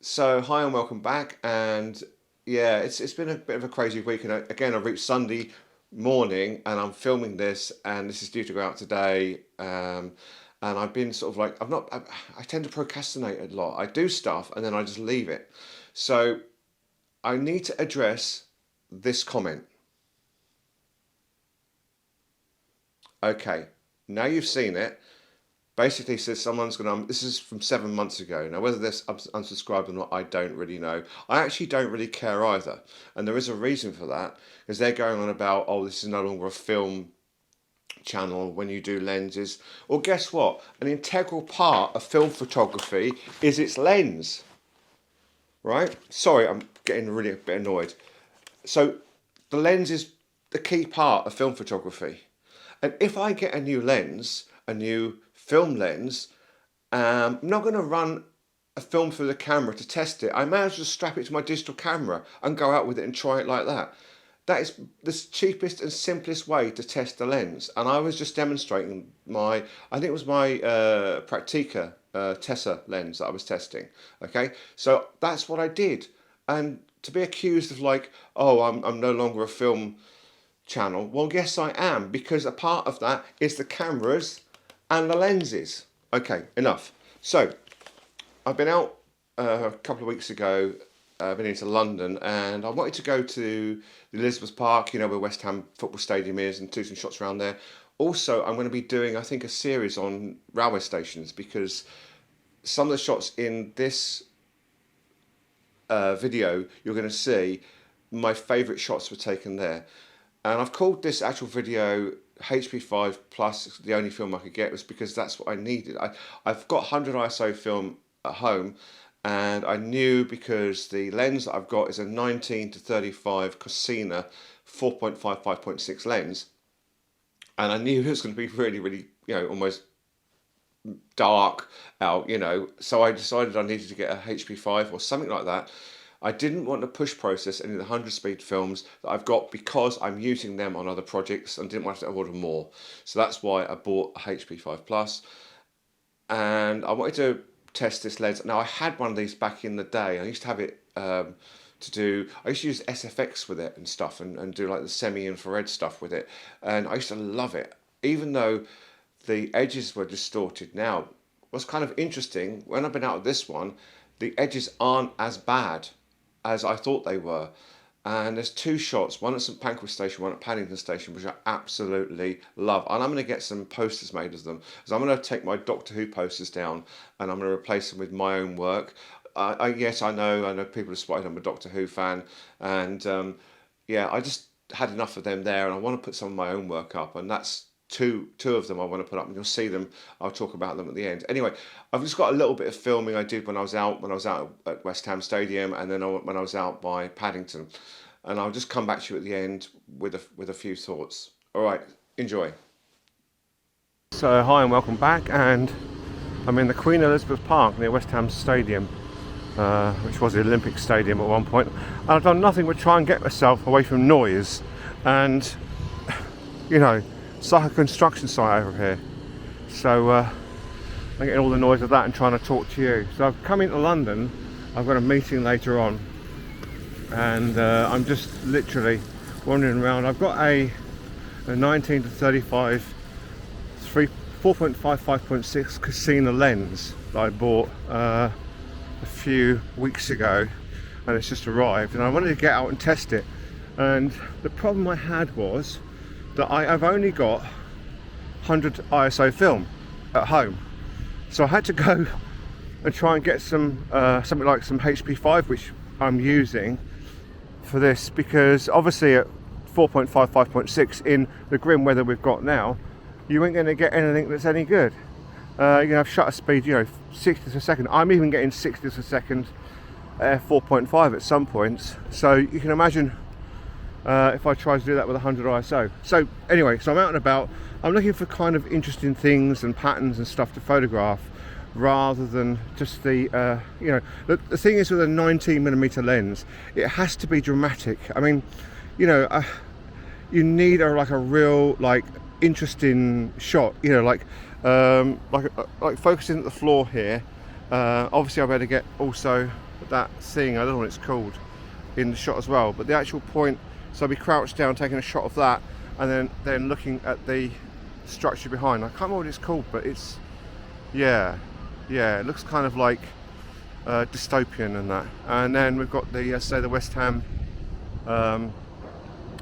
So hi and welcome back. And yeah, it's been a bit of a crazy week. And again, I've reached Sunday morning, and I'm filming this, and this is due to go out today. And I've been sort of like I tend to procrastinate a lot. I do stuff and then I just leave it. So I need to address this comment. Okay, now you've seen it. Basically says someone's going to, this is from 7 months ago. Now, whether this unsubscribed or not, I don't really know. I actually don't really care either. And there is a reason for that, because they're going on about, oh, this is no longer a film channel when you do lenses. Well, guess what? An integral part of film photography is its lens, right? Sorry, I'm getting really a bit annoyed. So the lens is the key part of film photography. And if I get a new lens, a new film lens, I'm not going to run a film through the camera to test it. I may as well strap it to my digital camera and go out with it and try it like that. That is the cheapest and simplest way to test the lens. And I was just demonstrating I think it was my Praktica Tessa lens that I was testing. Okay, so that's what I did. And to be accused of like, oh, I'm no longer a film channel. Well, yes, I am, because a part of that is the cameras and the lenses. Okay, enough. So I've been out a couple of weeks ago. I've been into London, and I wanted to go to the Elizabeth Park, you know, where West Ham football stadium is, and do some shots around there. Also, I'm going to be doing, I think, a series on railway stations, because some of the shots in this video you're going to see, my favourite shots were taken there. And I've called this actual video HP5 Plus. The only film I could get was because that's what I needed. I've got 100 ISO film at home, and I knew, because the lens that I've got is a 19 to 35 Cosina 4.5 5.6 lens, and I knew it was going to be really, really, almost dark out, so I decided I needed to get a HP5 or something like that. I didn't want to push process any of the 100 speed films that I've got, because I'm using them on other projects and didn't want to order more. So that's why I bought a HP5 Plus, and I wanted to test this lens. Now, I had one of these back in the day. I used to have it I used to use SFX with it and stuff, and do like the semi-infrared stuff with it, and I used to love it, even though the edges were distorted. Now, what's kind of interesting, when I've been out of this one, the edges aren't as bad as I thought they were. And there's two shots, one at St Pancras Station, one at Paddington Station, which I absolutely love. And I'm going to get some posters made of them, because I'm going to take my Doctor Who posters down and I'm going to replace them with my own work. Yes, I know people have spotted I'm a Doctor Who fan, and yeah, I just had enough of them there, and I want to put some of my own work up, and that's two of them I want to put up, and you'll see them. I'll talk about them at the end. Anyway, I've just got a little bit of filming I did when I was out at West Ham Stadium, and then when I was out by Paddington, and I'll just come back to you at the end with a few thoughts. All right, enjoy. So hi and welcome back, and I'm in the Queen Elizabeth Park near West Ham Stadium, which was the Olympic Stadium at one point, and I've done nothing but try and get myself away from noise, and it's like a construction site over here, so I'm getting all the noise of that and trying to talk to you. So I've come into London, I've got a meeting later on, and I'm just literally wandering around. I've got a 19 to 35 4.5 5.6 Cosina lens that I bought a few weeks ago, and it's just arrived, and I wanted to get out and test it. And the problem I had was that I've only got 100 ISO film at home, so I had to go and try and get some something like some HP5, which I'm using for this, because obviously at 4.5 5.6 in the grim weather we've got now, you ain't going to get anything that's any good. You have shutter speed 60th a second. I'm even getting 60th a second 4.5 at some points, so you can imagine if I try to do that with 100 ISO. So anyway, so I'm out and about. I'm looking for kind of interesting things and patterns and stuff to photograph, rather than just the the thing is, with a 19mm lens, it has to be dramatic. I mean, you need a real interesting shot, like focusing at the floor here. Obviously I better get also that thing, I don't know what it's called, in the shot as well. But the actual point, so I'll be crouched down taking a shot of that, and then looking at the structure behind. I can't remember what it's called, but it's, yeah, it looks kind of like dystopian and that. And then we've got the say the West Ham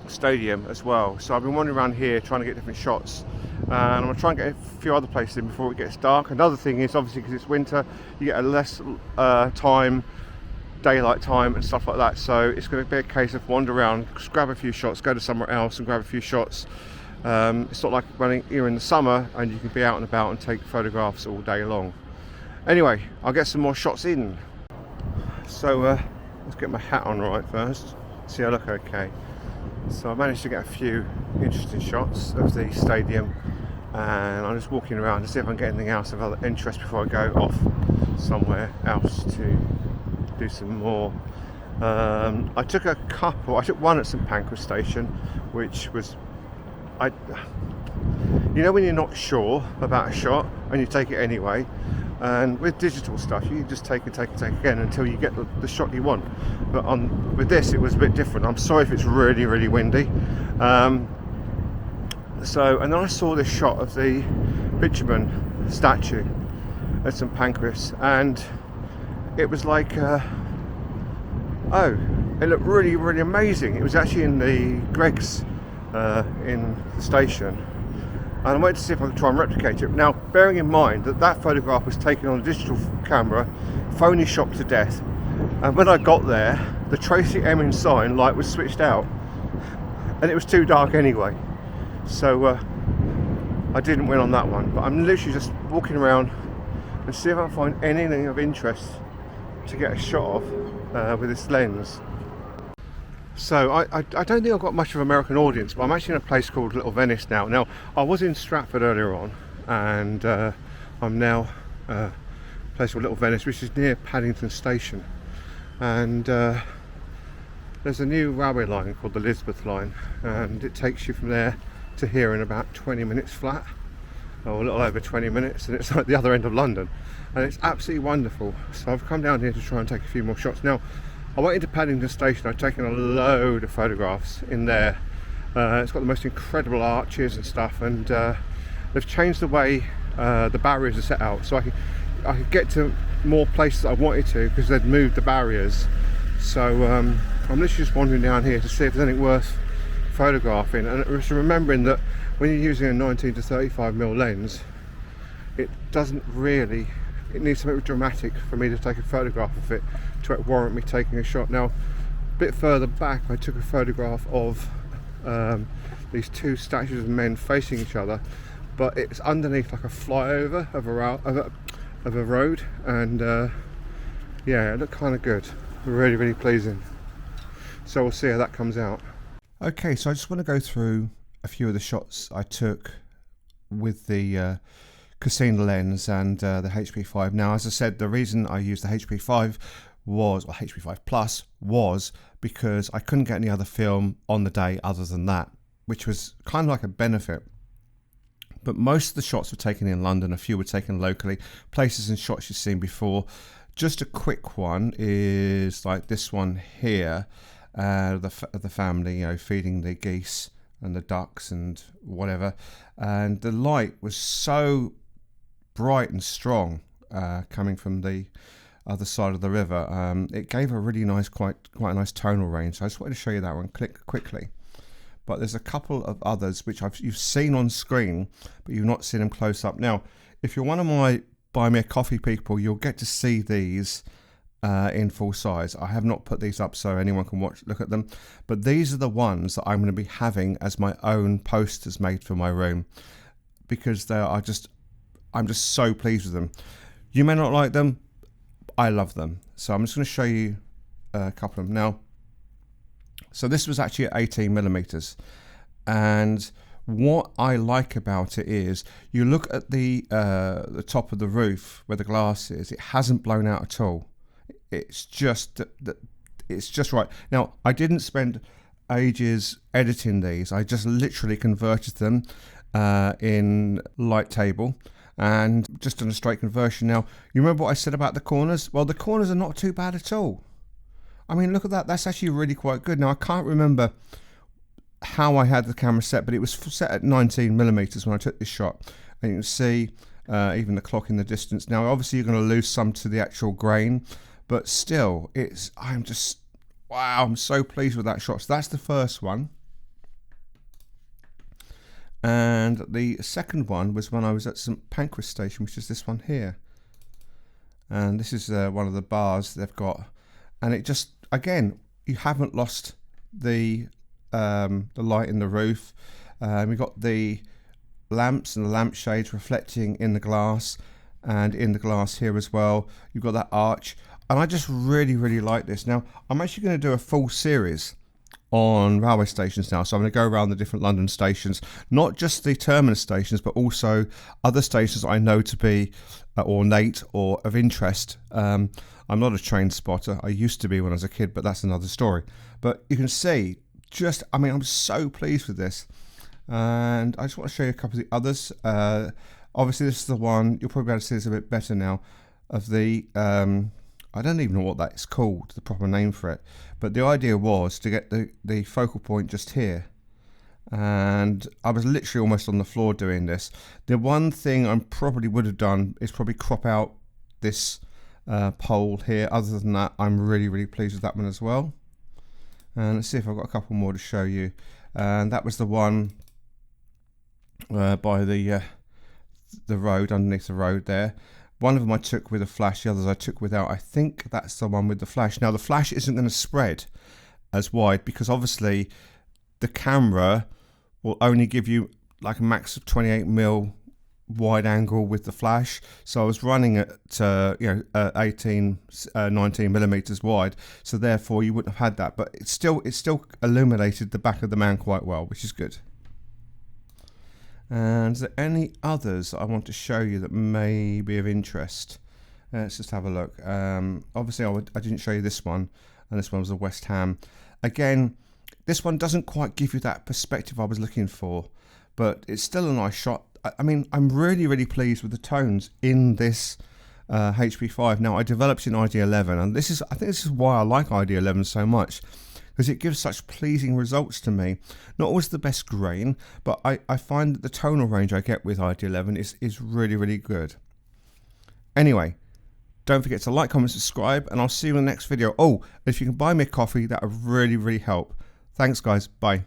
stadium as well. So I've been wandering around here trying to get different shots, and I'm going to try and get a few other places in before it gets dark. Another thing is, obviously, because it's winter, you get a less daylight time and stuff like that, so it's going to be a case of wander around, just grab a few shots, go to somewhere else and grab a few shots. It's not like when you're in the summer and you can be out and about and take photographs all day long. Anyway, I'll get some more shots in. So let's get my hat on right first, see I look okay. So I managed to get a few interesting shots of the stadium, and I'm just walking around to see if I can get anything else of other interest before I go off somewhere else to do some more. I took one at St Pancras Station, which was, you know when you're not sure about a shot and you take it anyway, and with digital stuff you just take it again until you get the shot you want. But with this it was a bit different. I'm sorry if it's really windy. And then I saw this shot of the bitumen statue at St Pancras, and it was like it looked really amazing. It was actually in the Greggs in the station, and I wanted to see if I could try and replicate it. Now, bearing in mind that photograph was taken on a digital camera, phony shot to death, and when I got there, the Tracy Emin sign light was switched out, and it was too dark anyway. So I didn't win on that one. But I'm literally just walking around and see if I can find anything of interest to get a shot of with this lens. So I don't think I've got much of an American audience, but I'm actually in a place called Little Venice now. Now, I was in Stratford earlier on, and I'm now a place called Little Venice, which is near Paddington Station. And there's a new railway line called the Elizabeth line, and it takes you from there to here in about 20 minutes flat, or a little over 20 minutes, and it's like the other end of London, and it's absolutely wonderful. So I've come down here to try and take a few more shots. Now, I went into Paddington Station, I've taken a load of photographs in there. It's got the most incredible arches and stuff, and they've changed the way the barriers are set out, so I could get to more places I wanted to because they'd moved the barriers. So I'm literally just wandering down here to see if there's anything worth photographing, and just remembering that when you're using a 19 to 35mm lens, it needs something dramatic for me to take a photograph of it to warrant me taking a shot. Now, a bit further back, I took a photograph of these two statues of men facing each other, but it's underneath like a flyover of a road, and yeah, it looked kind of good, really pleasing. So we'll see how that comes out. Okay, so I just want to go through a few of the shots I took with the Cassini lens and the HP5. Now, as I said, the reason I used the HP5 or HP5 Plus was because I couldn't get any other film on the day other than that, which was kind of like a benefit. But most of the shots were taken in London, a few were taken locally, places and shots you've seen before. Just a quick one is like this one here, the family, you know, feeding the geese and the ducks and whatever, and the light was so bright and strong coming from the other side of the river. It gave a really nice, quite a nice tonal range. So I just wanted to show you that one quickly. But there's a couple of others which you've seen on screen, but you've not seen them close up. Now, if you're one of my Buy Me a Coffee people, you'll get to see these in full size. I have not put these up so anyone can look at them, but these are the ones that I'm going to be having as my own posters made for my room, because I'm just so pleased with them. You may not like them, I love them. So I'm just going to show you a couple of them now. So this was actually at 18mm, and what I like about it is you look at the top of the roof where the glass is, it hasn't blown out at all. It's just right. Now, I didn't spend ages editing these. I just literally converted them in light table, and just done a straight conversion. Now, you remember what I said about the corners? Well, the corners are not too bad at all. I mean, look at that. That's actually really quite good. Now, I can't remember how I had the camera set, but it was set at 19mm when I took this shot. And you can see even the clock in the distance. Now, obviously, you're going to lose some to the actual grain, but still, wow, I'm so pleased with that shot. So that's the first one. And the second one was when I was at St Pancras Station, which is this one here. And this is one of the bars they've got. And it just, again, you haven't lost the light in the roof. We've got the lamps and the lampshades reflecting in the glass, and in the glass here as well. You've got that arch. And I just really, really like this. Now, I'm actually going to do a full series on railway stations now, so I'm going to go around the different London stations, not just the terminus stations, but also other stations I know to be ornate or of interest. I'm not a train spotter. I used to be when I was a kid, but that's another story. But you can see, I mean, I'm so pleased with this, and I just want to show you a couple of the others. Obviously, this is the one you'll probably be able to see this a bit better now. Of the I don't even know what that is called, the proper name for it, but the idea was to get the focal point just here, and I was literally almost on the floor doing this. The one thing I probably would have done is probably crop out this pole here. Other than that, I'm really, really pleased with that one as well. And let's see if I've got a couple more to show you. And that was the one by the road, underneath the road there. One of them I took with a flash, the others I took without. I think that's the one with the flash. Now, the flash isn't going to spread as wide because obviously the camera will only give you like a max of 28mm wide angle with the flash. So I was running at 18, 19mm wide. So therefore you wouldn't have had that, but it still illuminated the back of the man quite well, which is good. And is there any others I want to show you that may be of interest? Let's just have a look. Obviously, I didn't show you this one, and this one was a West Ham. Again, this one doesn't quite give you that perspective I was looking for, but it's still a nice shot. I mean, I'm really, really pleased with the tones in this HP5. Now, I developed in ID11, and I think this is why I like ID11 so much, because it gives such pleasing results to me. Not always the best grain, but I find that the tonal range I get with ID11 is really, really good. Anyway, don't forget to like, comment, subscribe, and I'll see you in the next video. Oh, if you can buy me a coffee, that would really, really help. Thanks, guys. Bye.